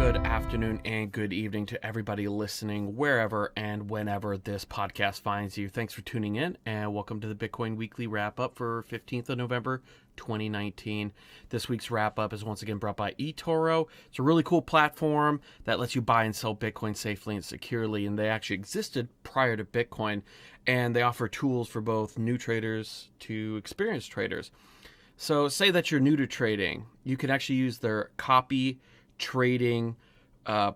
Good afternoon and good evening to everybody listening wherever and whenever this podcast finds you. Thanks for tuning in and welcome to the Bitcoin Weekly Wrap-Up for 15th of November 2019. This week's wrap-up is once again brought by eToro. It's a really cool platform that lets you buy and sell Bitcoin safely and securely, and they actually existed prior to Bitcoin, and they offer tools for both new traders to experienced traders. So say that you're new to trading, you can actually use their copy trading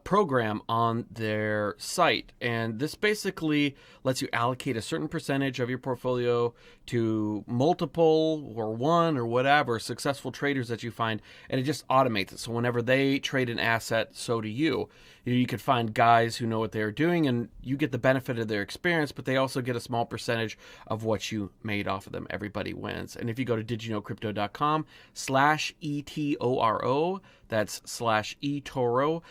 program on their site, and this basically lets you allocate a certain percentage of your portfolio to multiple or one or whatever successful traders that you find, and it just automates it. So whenever they trade an asset, so do you. You could find guys who know what they're doing, and you get the benefit of their experience, but they also get a small percentage of what you made off of them. Everybody wins. And if you go to didyouknowcrypto.com/ETORO, that's /eToro,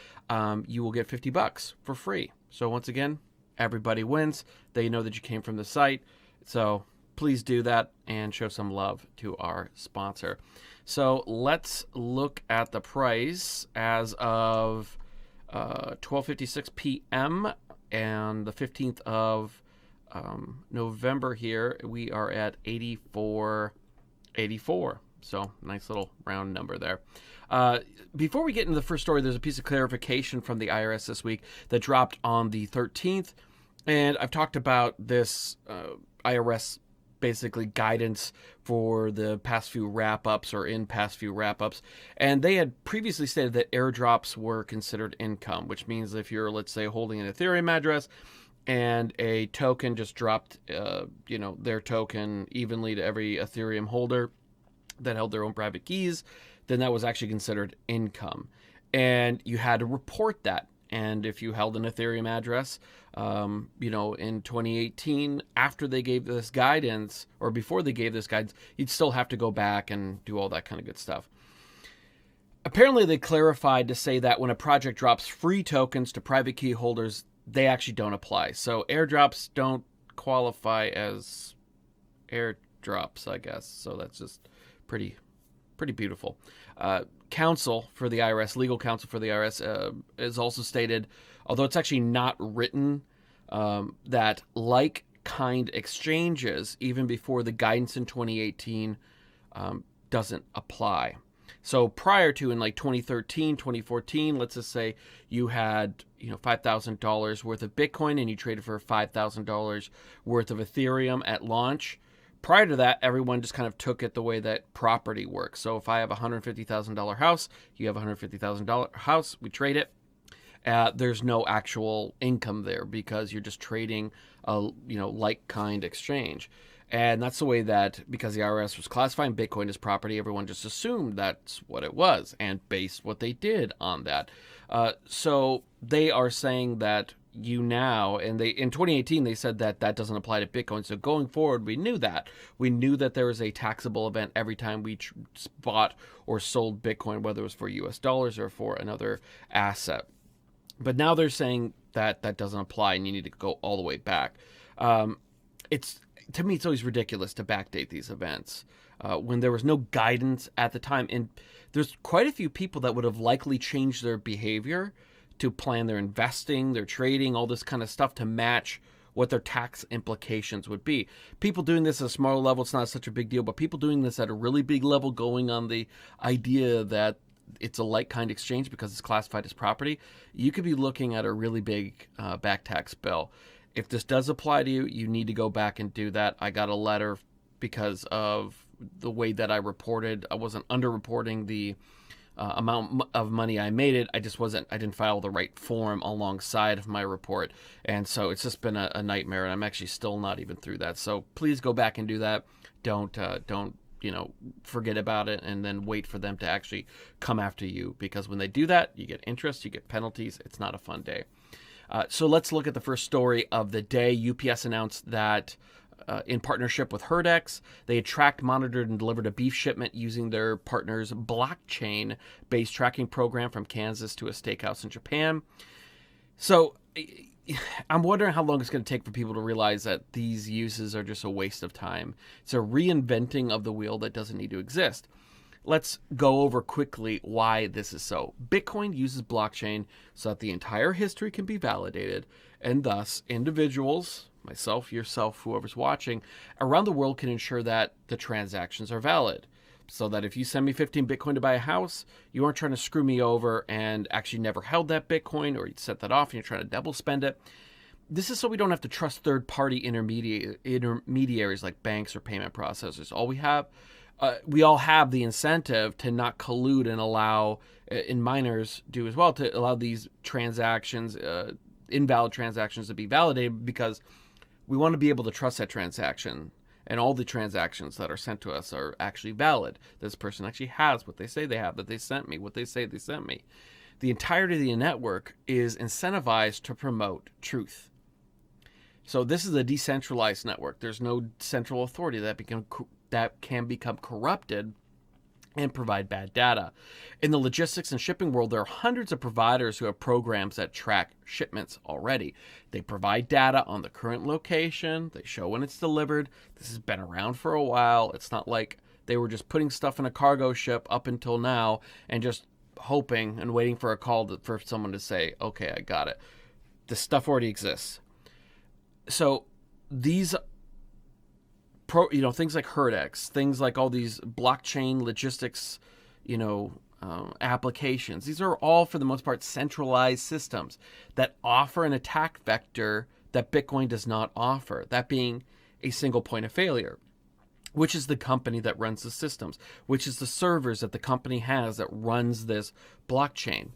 you will get $50 for free. So once again, everybody wins. They know that you came from the site. So please do that and show some love to our sponsor. So let's look at the price as of 12:56 p.m. and the 15th of November here. We are at 84.84. So nice little round number there. Before we get into the first story, there's a piece of clarification from the IRS this week that dropped on the 13th. And I've talked about this IRS basically guidance for the past few wrap-ups or in past few wrap-ups. And they had previously stated that airdrops were considered income, which means if you're, let's say, holding an Ethereum address and a token just dropped, their token evenly to every Ethereum holder that held their own private keys, then that was actually considered income. And you had to report that. And if you held an Ethereum address, in 2018, after they gave this guidance, or before they gave this guidance, you'd still have to go back and do all that kind of good stuff. Apparently, they clarified to say that when a project drops free tokens to private key holders, they actually don't apply. So airdrops don't qualify as airdrops, I guess. So that's just pretty beautiful. Counsel for the IRS, legal counsel for the IRS, has also stated, although it's actually not written, that like-kind exchanges, even before the guidance in 2018, doesn't apply. So prior to, in like 2013, 2014, let's just say you had $5,000 worth of Bitcoin and you traded for $5,000 worth of Ethereum at launch. Prior to that, everyone just kind of took it the way that property works. So if I have a $150,000 house, you have a $150,000 house, we trade it. There's no actual income there because you're just trading a like-kind exchange. And that's the way that, because the IRS was classifying Bitcoin as property, everyone just assumed that's what it was and based what they did on that. So they are saying that now, and in 2018 they said that that doesn't apply to Bitcoin. So going forward, we knew that there was a taxable event every time we bought or sold Bitcoin, whether it was for US dollars or for another asset. But now they're saying that that doesn't apply and you need to go all the way back. To me, it's always ridiculous to backdate these events when there was no guidance at the time. And there's quite a few people that would have likely changed their behavior to plan their investing, their trading, all this kind of stuff to match what their tax implications would be. People doing this at a smaller level, it's not such a big deal, but people doing this at a really big level, going on the idea that it's a like-kind exchange because it's classified as property, you could be looking at a really big back tax bill. If this does apply to you, you need to go back and do that. I got a letter because of the way that I reported. I wasn't underreporting the amount of money I made it. I didn't file the right form alongside of my report. And so it's just been a nightmare, and I'm actually still not even through that. So please go back and do that. Don't forget about it and then wait for them to actually come after you, because when they do that, you get interest, you get penalties. It's not a fun day. So let's look at the first story of the day. UPS announced that in partnership with HerdX, they had tracked, monitored, and delivered a beef shipment using their partner's blockchain-based tracking program from Kansas to a steakhouse in Japan. So I'm wondering how long it's going to take for people to realize that these uses are just a waste of time. It's a reinventing of the wheel that doesn't need to exist. let's go over quickly why this is so. Bitcoin uses blockchain so that the entire history can be validated, and thus individuals, myself, yourself, whoever's watching, around the world can ensure that the transactions are valid. So that if you send me 15 Bitcoin to buy a house, you aren't trying to screw me over and actually never held that Bitcoin, or you set that off and you're trying to double spend it. This is so we don't have to trust third-party intermediaries like banks or payment processors. We all have the incentive to not collude and allow, and miners do as well, to allow these transactions, invalid transactions, to be validated, because we want to be able to trust that transaction. And all the transactions that are sent to us are actually valid. This person actually has what they say they have, that they sent me, what they say they sent me. The entirety of the network is incentivized to promote truth. So this is a decentralized network. There's no central authority that can become corrupted and provide bad data. In the logistics and shipping world, there are hundreds of providers who have programs that track shipments already. They provide data on the current location. They show when it's delivered. This has been around for a while. It's not like they were just putting stuff in a cargo ship up until now and just hoping and waiting for a call for someone to say, okay, I got it. The stuff already exists. So these things like HerdX, things like all these blockchain logistics, applications. These are all, for the most part, centralized systems that offer an attack vector that Bitcoin does not offer, that being a single point of failure, which is the company that runs the systems, which is the servers that the company has that runs this blockchain.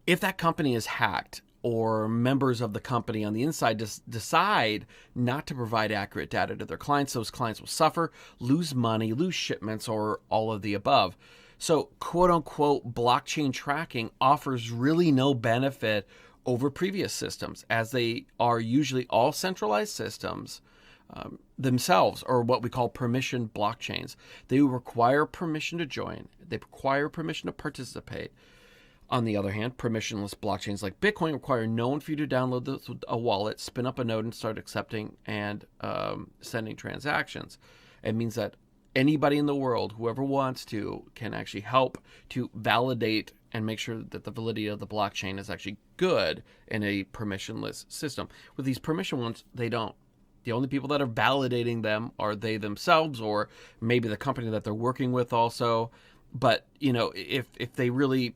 If that company is hacked, or members of the company on the inside decide not to provide accurate data to their clients, those clients will suffer, lose money, lose shipments, or all of the above. So, quote unquote, blockchain tracking offers really no benefit over previous systems, as they are usually all centralized systems themselves, or what we call permission blockchains. They require permission to join, they require permission to participate. On the other hand, permissionless blockchains like Bitcoin require no one for you to download a wallet, spin up a node, and start accepting and sending transactions. It means that anybody in the world, whoever wants to, can actually help to validate and make sure that the validity of the blockchain is actually good in a permissionless system. With these permission ones, they don't. The only people that are validating them are they themselves, or maybe the company that they're working with also. But, if they really...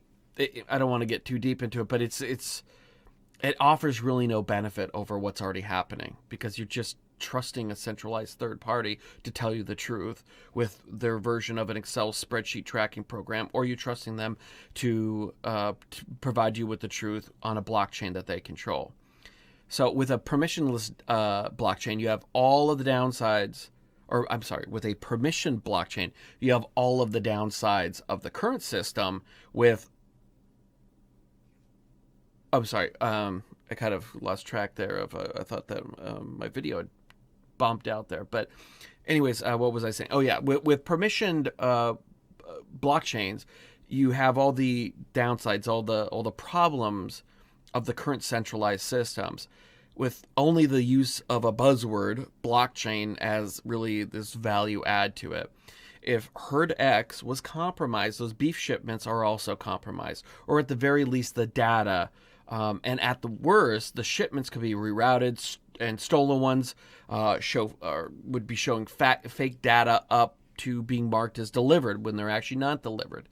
I don't want to get too deep into it, but it offers really no benefit over what's already happening, because you're just trusting a centralized third party to tell you the truth with their version of an Excel spreadsheet tracking program, or you're trusting them to provide you with the truth on a blockchain that they control. So with a permissionless blockchain, you have all of the downsides. Or I'm sorry, with a permission blockchain, you have all of the downsides of the current system with... I'm sorry, I kind of lost track there of, I thought that my video had bombed out there. But anyways, what was I saying? Oh yeah, with permissioned blockchains, you have all the downsides, all the problems of the current centralized systems, with only the use of a buzzword, blockchain, as really this value add to it. If HerdX was compromised, those beef shipments are also compromised, or at the very least the data. And at the worst, the shipments could be rerouted, and stolen ones would be showing fake data up to being marked as delivered when they're actually not delivered.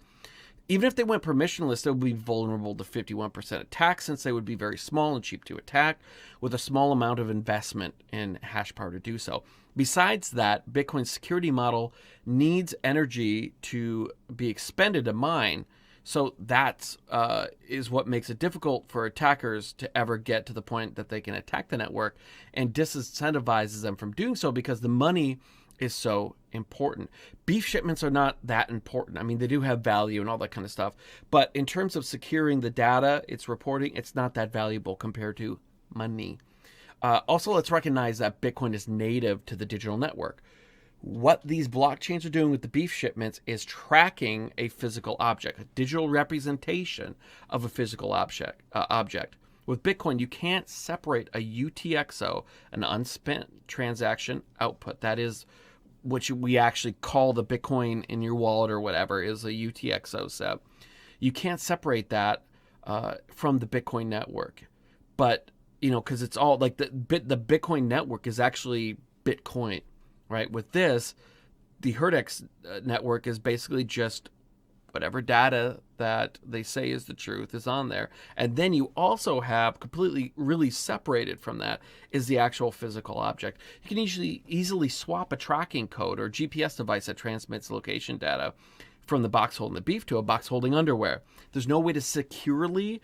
Even if they went permissionless, they would be vulnerable to 51% attack, since they would be very small and cheap to attack, with a small amount of investment in hash power to do so. Besides that, Bitcoin's security model needs energy to be expended to mine. So that is what makes it difficult for attackers to ever get to the point that they can attack the network, and disincentivizes them from doing so, because the money is so important. Beef shipments are not that important. I mean, they do have value and all that kind of stuff, but in terms of securing the data it's reporting, it's not that valuable compared to money. Also, let's recognize that Bitcoin is native to the digital network. What these blockchains are doing with the beef shipments is tracking a physical object, a digital representation of a physical object. With Bitcoin, you can't separate a UTXO, an unspent transaction output. That is which we actually call the Bitcoin in your wallet or whatever, is a UTXO set. You can't separate that from the Bitcoin network. But, because it's all like the Bitcoin network is actually Bitcoin, right? With this, the HerdX network is basically just whatever data that they say is the truth is on there. And then you also have completely really separated from that is the actual physical object. You can easily swap a tracking code or GPS device that transmits location data from the box holding the beef to a box holding underwear. There's no way to securely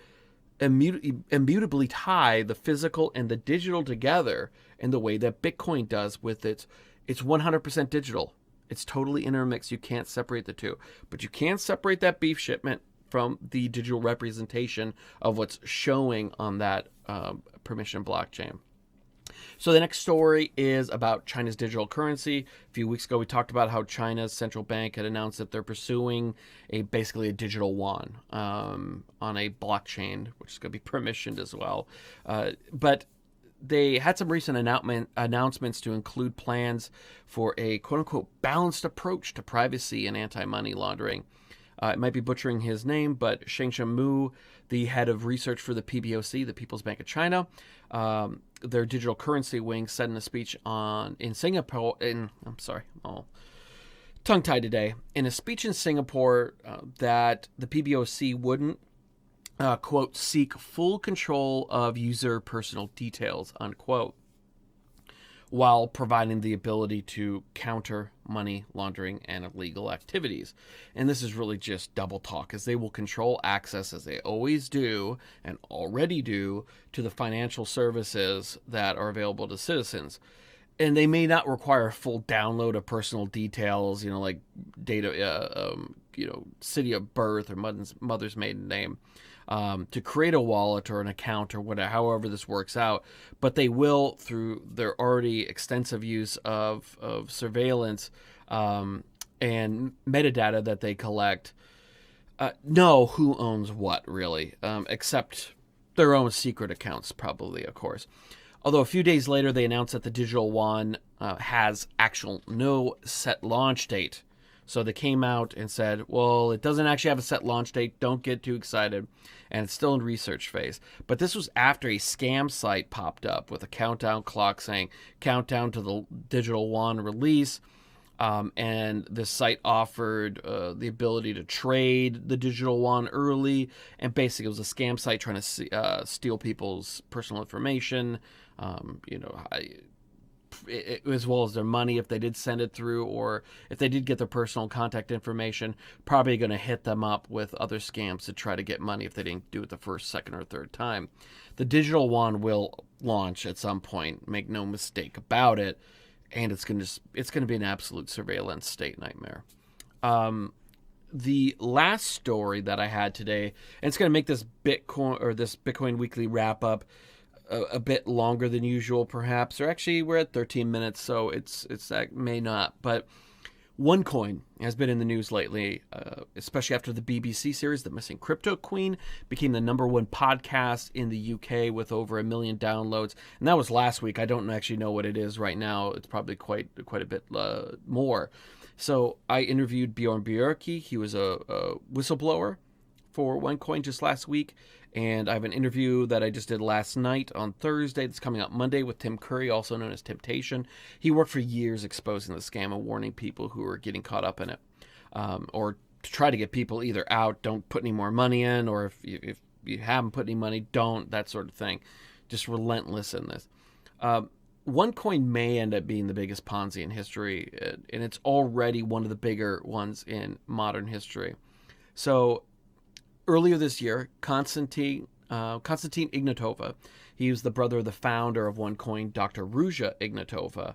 immutably tie the physical and the digital together in the way that Bitcoin does with it's 100% digital. It's totally intermixed. You can't separate the two. But you can separate that beef shipment from the digital representation of what's showing on that permission blockchain. So the next story is about China's digital currency. A few weeks ago, we talked about how China's central bank had announced that they're pursuing basically a digital yuan on a blockchain, which is going to be permissioned as well. But they had some recent announcements to include plans for a quote-unquote balanced approach to privacy and anti-money laundering. It might be butchering his name, but Shengshen Mu, the head of research for the PBOC, the People's Bank of China, their digital currency wing, said in a speech in Singapore, I'm all tongue-tied today, in a speech in Singapore that the PBOC wouldn't quote, seek full control of user personal details, unquote, while providing the ability to counter money laundering and illegal activities. And this is really just double talk, as they will control access, as they always do and already do, to the financial services that are available to citizens. And they may not require full download of personal details, like data, city of birth or mother's maiden name, to create a wallet or an account or whatever, however this works out. But they will, through their already extensive use of surveillance and metadata that they collect, know who owns what, really, except their own secret accounts, probably, of course. Although a few days later, they announced that the digital yuan has no set launch date. So they came out and said, well, it doesn't actually have a set launch date. Don't get too excited. And it's still in research phase. But this was after a scam site popped up with a countdown clock saying countdown to the digital yuan release. And this site offered the ability to trade the digital yuan early. And basically it was a scam site trying to steal people's personal information, as well as their money if they did send it through, or if they did get their personal contact information, probably going to hit them up with other scams to try to get money if they didn't do it the first, second, or third time. The digital yuan will launch at some point, make no mistake about it, and it's going to be an absolute surveillance state nightmare. The last story that I had today, and it's going to make this Bitcoin weekly wrap up a bit longer than usual, perhaps, or actually we're at 13 minutes, so it's that may not. But OneCoin has been in the news lately, especially after the BBC series, The Missing Crypto Queen, became the #1 podcast in the UK with over 1 million downloads, and that was last week. I don't actually know what it is right now. It's probably quite a bit more. So I interviewed Bjorn Bjerke. He was a whistleblower for OneCoin just last week. And I have an interview that I just did last night on Thursday that's coming up Monday with Tim Curry, also known as Temptation. He worked for years exposing the scam and warning people who are getting caught up in it. Or to try to get people either out, don't put any more money in, or if you haven't put any money, don't, that sort of thing. Just relentless in this. OneCoin may end up being the biggest Ponzi in history, and it's already one of the bigger ones in modern history. So earlier this year, Konstantin Ignatova, he was the brother of the founder of OneCoin, Dr. Ruja Ignatova.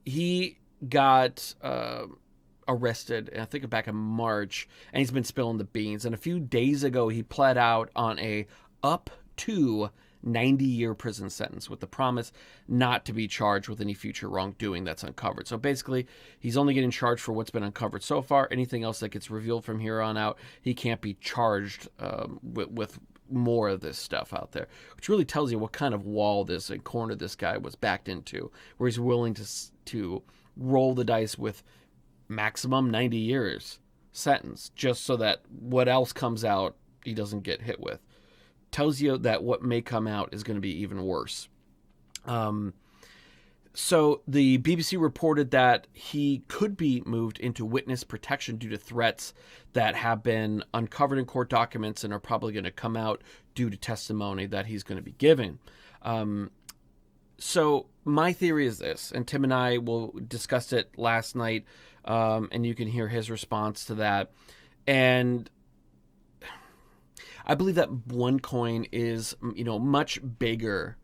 He got arrested, I think back in March, and he's been spilling the beans. And a few days ago, he pled out on a up to 90-year prison sentence with the promise not to be charged with any future wrongdoing that's uncovered. So basically, he's only getting charged for what's been uncovered so far. Anything else that gets revealed from here on out, he can't be charged with more of this stuff out there, which really tells you what kind of wall and corner this guy was backed into, where he's willing to to roll the dice with maximum 90 years sentence, just so that what else comes out, he doesn't get hit with. Tells you that what may come out is going to be even worse. So the BBC reported that he could be moved into witness protection due to threats that have been uncovered in court documents and are probably going to come out due to testimony that he's going to be giving. So my theory is this, and Tim and I discussed it last night, and you can hear his response to that. And I believe that OneCoin is, much bigger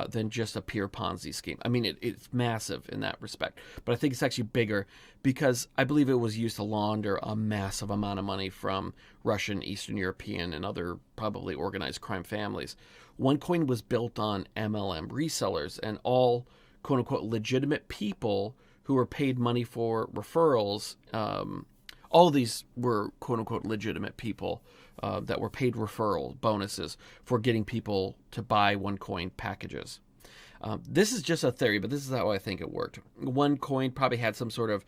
than just a pure Ponzi scheme. I mean, it's massive in that respect, but I think it's actually bigger because I believe it was used to launder a massive amount of money from Russian, Eastern European, and other probably organized crime families. OneCoin was built on MLM resellers and all quote-unquote legitimate people who were paid money for referrals. All of these were quote-unquote legitimate people that were paid referral bonuses for getting people to buy OneCoin packages. This is just a theory, but this is how I think it worked. OneCoin probably had some sort of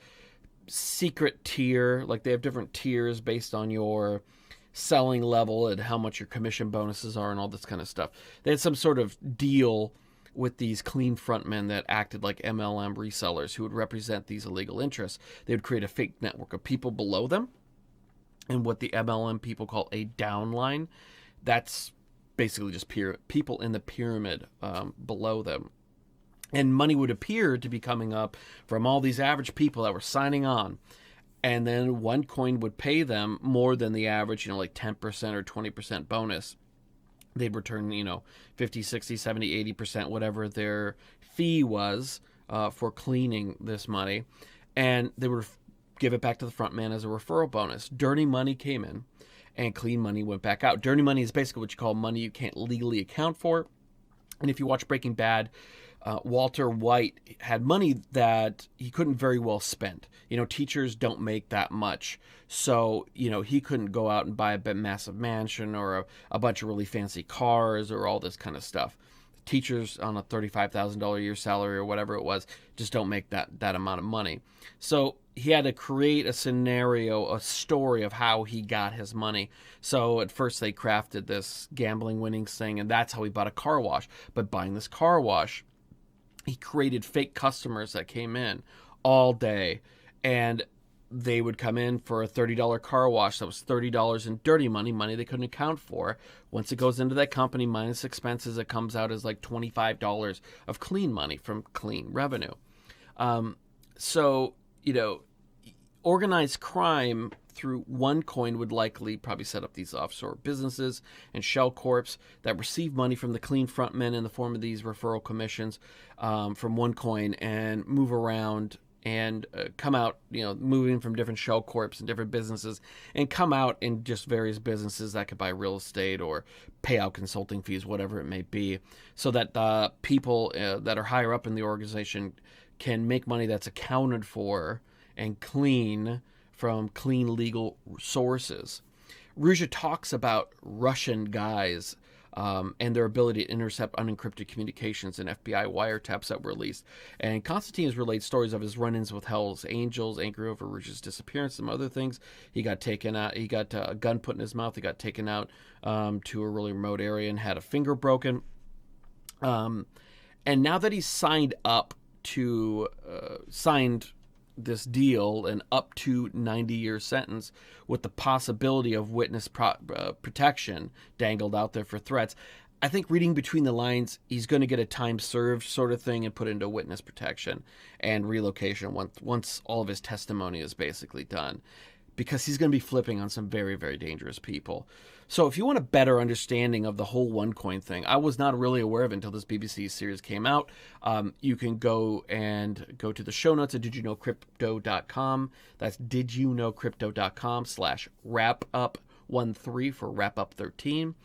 secret tier, like they have different tiers based on your selling level and how much your commission bonuses are and all this kind of stuff. They had some sort of deal with these clean frontmen that acted like MLM resellers who would represent these illegal interests. They would create a fake network of people below them, and what the MLM people call a downline. That's basically just people in the pyramid below them. And money would appear to be coming up from all these average people that were signing on. And then OneCoin would pay them more than the average, like 10% or 20% bonus. They'd return, 50, 60, 70, 80%, whatever their fee was for cleaning this money. And they would give it back to the front man as a referral bonus. Dirty money came in and clean money went back out. Dirty money is basically what you call money you can't legally account for. And if you watch Breaking Bad, Walter White had money that he couldn't very well spend. Teachers don't make that much. So, he couldn't go out and buy a massive mansion or a bunch of really fancy cars or all this kind of stuff. Teachers on a $35,000 a year salary or whatever it was just don't make that amount of money. So he had to create a scenario, a story of how he got his money. So at first they crafted this gambling winnings thing, and that's how he bought a car wash. But buying this car wash, he created fake customers that came in all day, and they would come in for a $30 car wash. That was $30 in dirty money they couldn't account for. Once it goes into that company minus expenses, it comes out as like $25 of clean money from clean revenue. So, organized crime through OneCoin would likely probably set up these offshore businesses and shell corps that receive money from the clean frontmen in the form of these referral commissions from OneCoin and move around and come out, moving from different shell corps and different businesses and come out in just various businesses that could buy real estate or pay out consulting fees, whatever it may be, so that people that are higher up in the organization can make money that's accounted for and clean from clean legal sources. Ruja talks about Russian guys and their ability to intercept unencrypted communications and FBI wiretaps that were released. And Constantine has relayed stories of his run-ins with Hell's Angels, angry over Ruja's disappearance, some other things. He got taken out. He got a gun put in his mouth. He got taken out to a really remote area and had a finger broken. And now that he's signed this deal, an up to 90-year sentence with the possibility of witness protection dangled out there for threats, I think reading between the lines, he's going to get a time served sort of thing and put into witness protection and relocation once all of his testimony is basically done, because he's going to be flipping on some very, very dangerous people. So if you want a better understanding of the whole OneCoin thing, I was not really aware of it until this BBC series came out. You can go to the show notes at didyouknowcrypto.com. That's didyouknowcrypto.com/wrapup13 for Wrapup 13.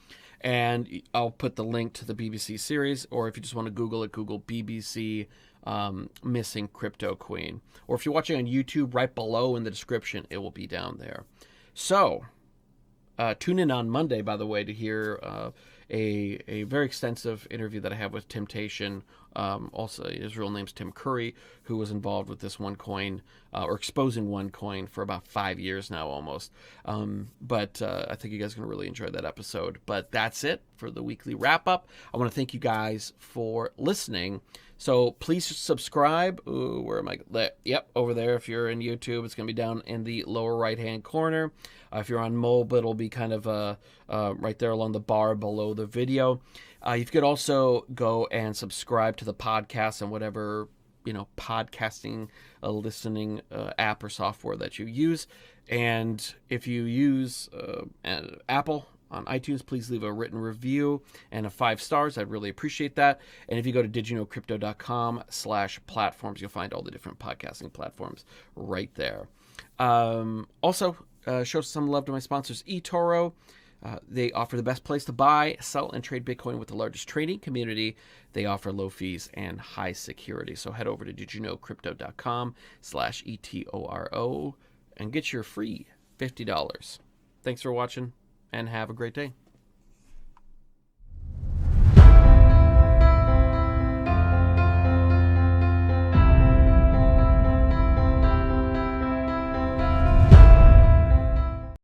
And I'll put the link to the BBC series, or if you just want to Google it, Google BBC missing crypto queen. Or if you're watching on YouTube, right below in the description, it will be down there. So tune in on Monday, by the way, to hear a very extensive interview that I have with Temptation. Also, his real name's Tim Curry, who was involved with this OneCoin or exposing OneCoin for about 5 years now almost. But I think you guys are going to really enjoy that episode. But that's it for the weekly wrap up. I want to thank you guys for listening. So please subscribe. Ooh, where am I? Yep, over there. If you're in YouTube, it's going to be down in the lower right-hand corner. If you're on mobile, it'll be kind of right there along the bar below the video. You could also go and subscribe to the podcast on whatever podcasting listening app or software that you use. And if you use Apple on iTunes, please leave a written review and 5 stars. I'd really appreciate that. And if you go to didyouknowcrypto.com/platforms, you'll find all the different podcasting platforms right there. Also, show some love to my sponsors, eToro. They offer the best place to buy, sell, and trade Bitcoin with the largest trading community. They offer low fees and high security. So head over to didyouknowcrypto.com/eToro and get your free $50. Thanks for watching, and have a great day.